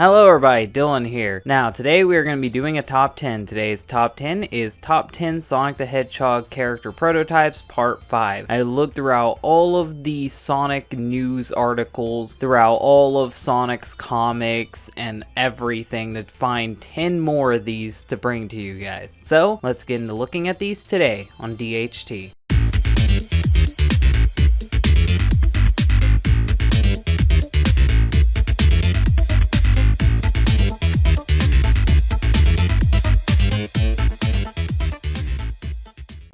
Hello everybody, Dylan here. Now today we are going to be doing a top 10. Today's top 10 is top 10 Sonic the Hedgehog character prototypes part 5. I looked throughout all of the Sonic news articles, throughout all of Sonic's comics and everything to find 10 more of these to bring to you guys. So let's get into looking at these today on DHT.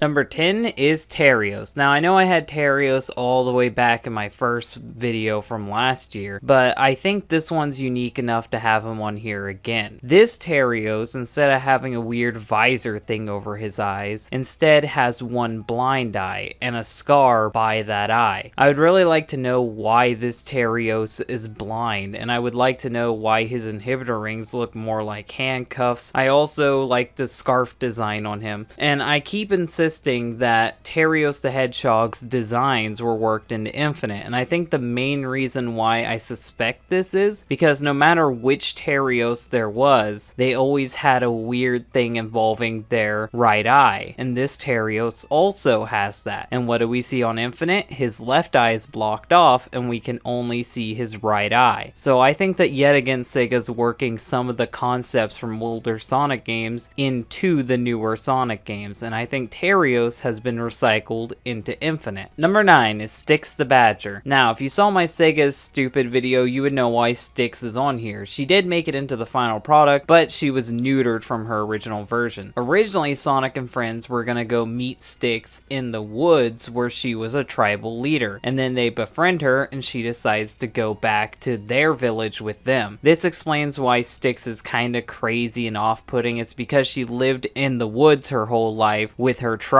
Number 10 is Terios. Now I know I had Terios all the way back in my first video from last year, but I think this one's unique enough to have him on here again. This Terios, instead of having a weird visor thing over his eyes, instead has one blind eye and a scar by that eye. I would really like to know why this Terios is blind, and I would like to know why his inhibitor rings look more like handcuffs. I also like the scarf design on him, and I keep insisting that Terios the Hedgehog's designs were worked into Infinite, and I think the main reason why I suspect this is because no matter which Terios there was, they always had a weird thing involving their right eye, and this Terios also has that. And what do we see on Infinite? His left eye is blocked off and we can only see his right eye. So I think that yet again Sega's working some of the concepts from older Sonic games into the newer Sonic games, and I think Terios has been recycled into Infinite. Number 9 is Styx the Badger. Now, if you saw my Sega's stupid video, you would know why Styx is on here. She did make it into the final product, but she was neutered from her original version. Originally, Sonic and friends were gonna go meet Styx in the woods where she was a tribal leader, and then they befriend her and she decides to go back to their village with them. This explains why Styx is kinda crazy and off-putting. It's because she lived in the woods her whole life with her tribe.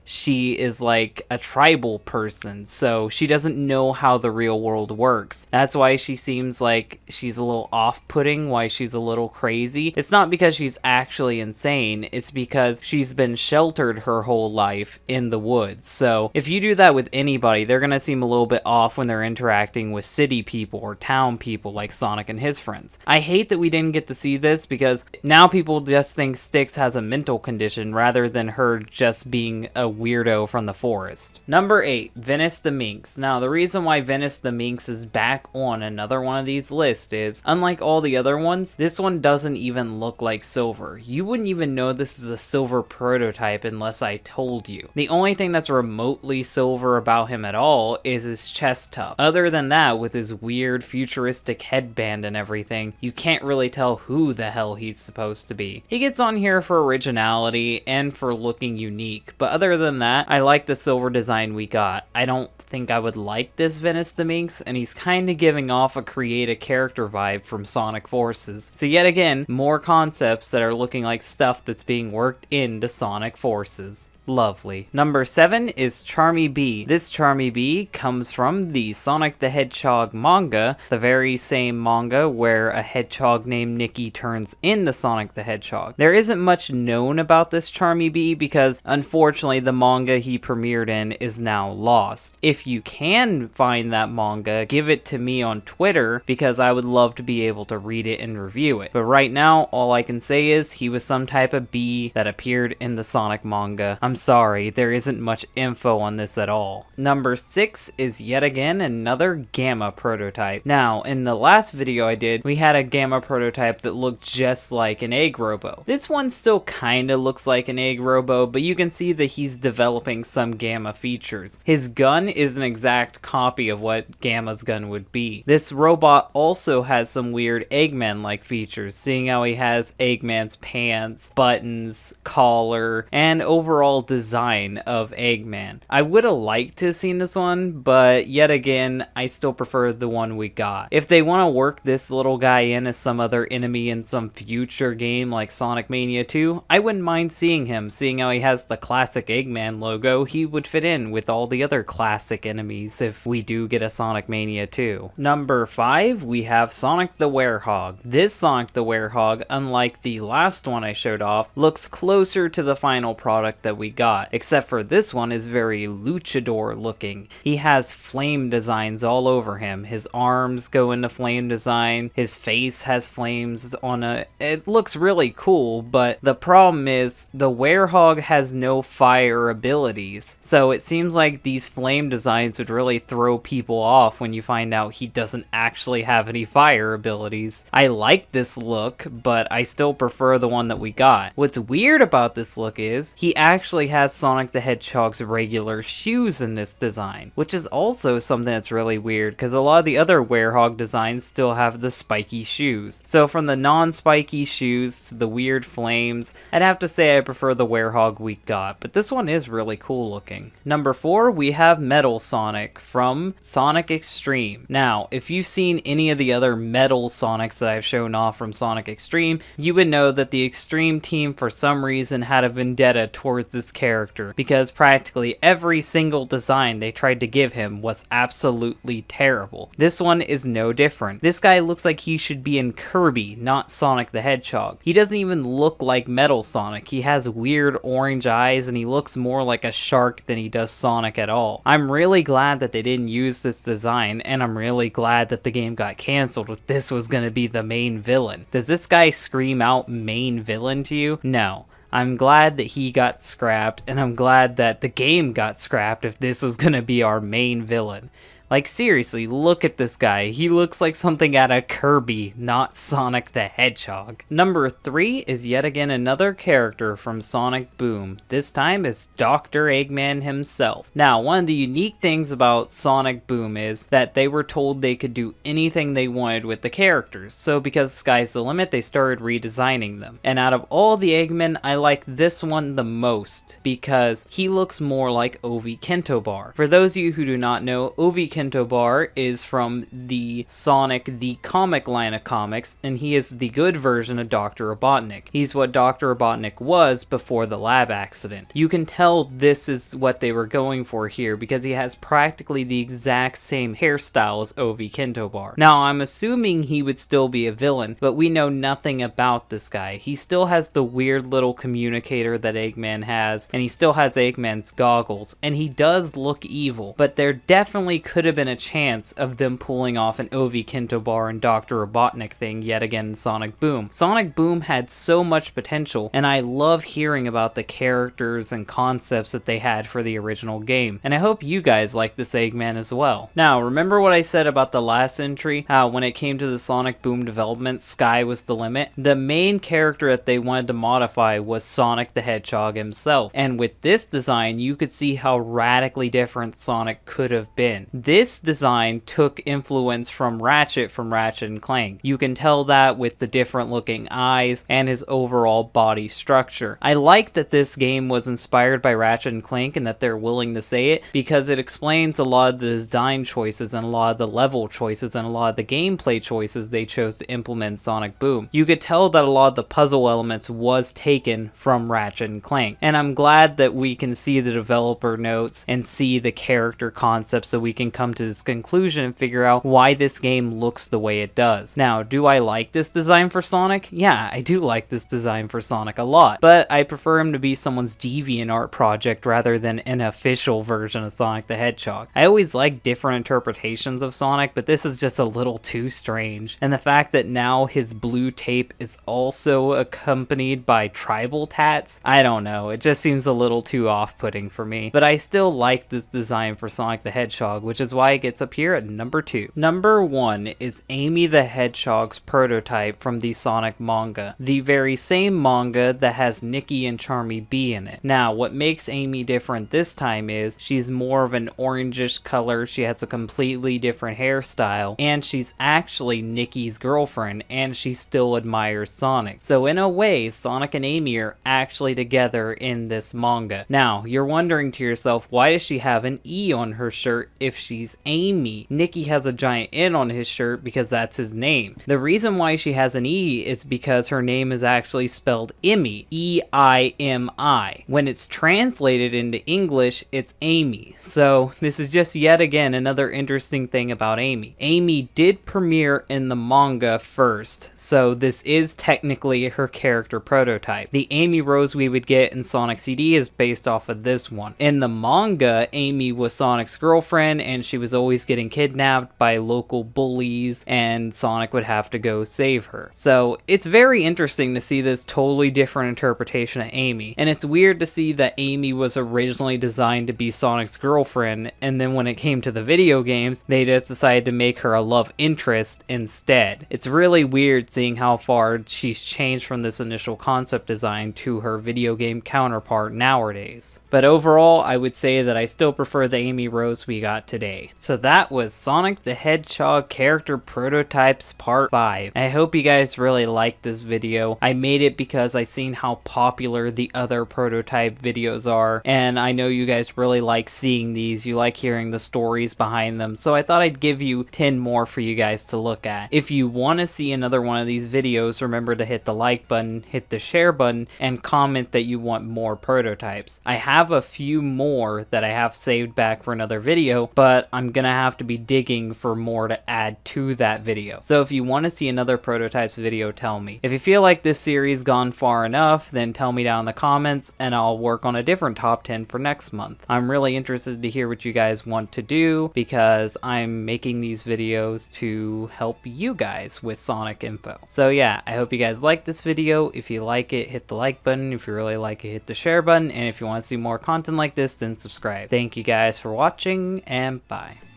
She is like a tribal person, so she doesn't know how the real world works. That's why she seems like she's a little off-putting, why she's a little crazy. It's not because she's actually insane, it's because she's been sheltered her whole life in the woods. So if you do that with anybody, they're gonna seem a little bit off when they're interacting with city people or town people like Sonic and his friends. I hate that we didn't get to see this because now people just think Styx has a mental condition rather than her just being a weirdo from the forest. Number 8, Venice the Minx. Now the reason why Venice the Minx is back on another one of these lists is, unlike all the other ones, this one doesn't even look like silver. You wouldn't even know this is a silver prototype unless I told you. The only thing that's remotely silver about him at all is his chest tufts. Other than that, with his weird futuristic headband and everything, you can't really tell who the hell he's supposed to be. He gets on here for originality and for looking unique, but other than that, I like the silver design we got. I don't think I would like this Venice the Minx, and he's kinda giving off a create a character vibe from Sonic Forces. So yet again, more concepts that are looking like stuff that's being worked into Sonic Forces. Lovely. Number 7 is Charmy Bee. This Charmy Bee comes from the Sonic the Hedgehog manga, the very same manga where a hedgehog named Nikki turns into Sonic the Hedgehog. There isn't much known about this Charmy Bee because unfortunately the manga he premiered in is now lost. If you can find that manga, give it to me on Twitter because I would love to be able to read it and review it. But right now, all I can say is he was some type of bee that appeared in the Sonic manga. I'm sorry, there isn't much info on this at all. Number 6 is yet again another Gamma prototype. Now, in the last video I did, we had a Gamma prototype that looked just like an Egg Robo. This one still kinda looks like an Egg Robo, but you can see that he's developing some Gamma features. His gun is an exact copy of what Gamma's gun would be. This robot also has some weird Eggman-like features, seeing how he has Eggman's pants, buttons, collar, and overall design of Eggman. I would have liked to have seen this one, but yet again, I still prefer the one we got. If they want to work this little guy in as some other enemy in some future game like Sonic Mania 2, I wouldn't mind seeing him. Seeing how he has the classic Eggman logo, he would fit in with all the other classic enemies if we do get a Sonic Mania 2. Number 5, we have Sonic the Werehog. This Sonic the Werehog, unlike the last one I showed off, looks closer to the final product that we we got, except for this one is very luchador looking. He has flame designs all over him. His arms go into flame design, his face has flames on it looks really cool, but the problem is the werehog has no fire abilities. So it seems like these flame designs would really throw people off when you find out he doesn't actually have any fire abilities. I like this look, but I still prefer the one that we got. What's weird about this look is he actually has Sonic the Hedgehog's regular shoes in this design, which is also something that's really weird because a lot of the other werehog designs still have the spiky shoes. So from the non-spiky shoes to the weird flames, I'd have to say I prefer the werehog we got, but this one is really cool looking. Number 4, we have Metal Sonic from Sonic Extreme. Now, if you've seen any of the other Metal Sonics that I've shown off from Sonic Extreme, you would know that the Extreme team for some reason had a vendetta towards this character, because practically every single design they tried to give him was absolutely terrible. This one is no different. This guy looks like he should be in Kirby, not Sonic the Hedgehog. He doesn't even look like Metal Sonic. He has weird orange eyes and he looks more like a shark than he does Sonic at all. I'm really glad that they didn't use this design, and I'm really glad that the game got cancelled if this was going to be the main villain. Does this guy scream out main villain to you? No. I'm glad that he got scrapped, and I'm glad that the game got scrapped if this was going to be our main villain. Like, seriously, look at this guy. He looks like something out of Kirby, not Sonic the Hedgehog. Number 3 is yet again another character from Sonic Boom. This time it's Dr. Eggman himself. Now, one of the unique things about Sonic Boom is that they were told they could do anything they wanted with the characters. So because sky's the limit, they started redesigning them. And out of all the Eggmen, I like this one the most because he looks more like Ovi Kentobar. For those of you who do not know, Ovi Kentobar is from the Sonic the Comic line of comics, and he is the good version of Dr. Robotnik. He's what Dr. Robotnik was before the lab accident. You can tell this is what they were going for here because he has practically the exact same hairstyle as Ovi Kentobar. Now, I'm assuming he would still be a villain, but we know nothing about this guy. He still has the weird little communicator that Eggman has, and he still has Eggman's goggles, and he does look evil, but there definitely could have been a chance of them pulling off an Ovi Kentobar and Dr. Robotnik thing yet again in Sonic Boom. Sonic Boom had so much potential, and I love hearing about the characters and concepts that they had for the original game, and I hope you guys like this Eggman as well. Now, remember what I said about the last entry, how when it came to the Sonic Boom development, sky was the limit? The main character that they wanted to modify was Sonic the Hedgehog himself, and with this design, you could see how radically different Sonic could have been. This design took influence from Ratchet and Clank. You can tell that with the different looking eyes and his overall body structure. I like that this game was inspired by Ratchet and Clank and that they're willing to say it because it explains a lot of the design choices and a lot of the level choices and a lot of the gameplay choices they chose to implement in Sonic Boom. You could tell that a lot of the puzzle elements was taken from Ratchet and Clank, and I'm glad that we can see the developer notes and see the character concepts so we can come to this conclusion and figure out why this game looks the way it does. Now, do I like this design for Sonic? Yeah, I do like this design for Sonic a lot, but I prefer him to be someone's DeviantArt project rather than an official version of Sonic the Hedgehog. I always like different interpretations of Sonic, but this is just a little too strange. And the fact that now his blue tape is also accompanied by tribal tats, I don't know, it just seems a little too off-putting for me. But I still like this design for Sonic the Hedgehog, which is why it gets up here at number 2. Number 1 is Amy the Hedgehog's prototype from the Sonic manga, the very same manga that has Nikki and Charmy B in it. Now, what makes Amy different this time is she's more of an orangish color, she has a completely different hairstyle, and she's actually Nikki's girlfriend, and she still admires Sonic. So in a way, Sonic and Amy are actually together in this manga. Now, you're wondering to yourself, why does she have an E on her shirt if she's Nikki's Amy. Nikki has a giant N on his shirt because that's his name. The reason why she has an E is because her name is actually spelled Emmy, E-I-M-I. When it's translated into English, it's Amy. So this is just yet again another interesting thing about Amy. Amy did premiere in the manga first, so this is technically her character prototype. The Amy Rose we would get in Sonic CD is based off of this one. In the manga, Amy was Sonic's girlfriend and she was always getting kidnapped by local bullies and Sonic would have to go save her. So it's very interesting to see this totally different interpretation of Amy, and it's weird to see that Amy was originally designed to be Sonic's girlfriend, and then when it came to the video games, they just decided to make her a love interest instead. It's really weird seeing how far she's changed from this initial concept design to her video game counterpart nowadays. But overall, I would say that I still prefer the Amy Rose we got today. So that was Sonic the Hedgehog Character Prototypes Part 5. I hope you guys really liked this video. I made it because I seen how popular the other prototype videos are, and I know you guys really like seeing these. You like hearing the stories behind them, so I thought I'd give you 10 more for you guys to look at. If you want to see another one of these videos, remember to hit the like button, hit the share button, and comment that you want more prototypes. I have a few more that I have saved back for another video, but I'm gonna have to be digging for more to add to that video. So if you want to see another prototypes video, tell me. If you feel like this series gone far enough, then tell me down in the comments and I'll work on a different top 10 for next month. I'm really interested to hear what you guys want to do because I'm making these videos to help you guys with Sonic info. So yeah, I hope you guys like this video. If you like it, hit the like button. If you really like it, hit the share button. And if you want to see more content like this, then subscribe. Thank you guys for watching, and bye.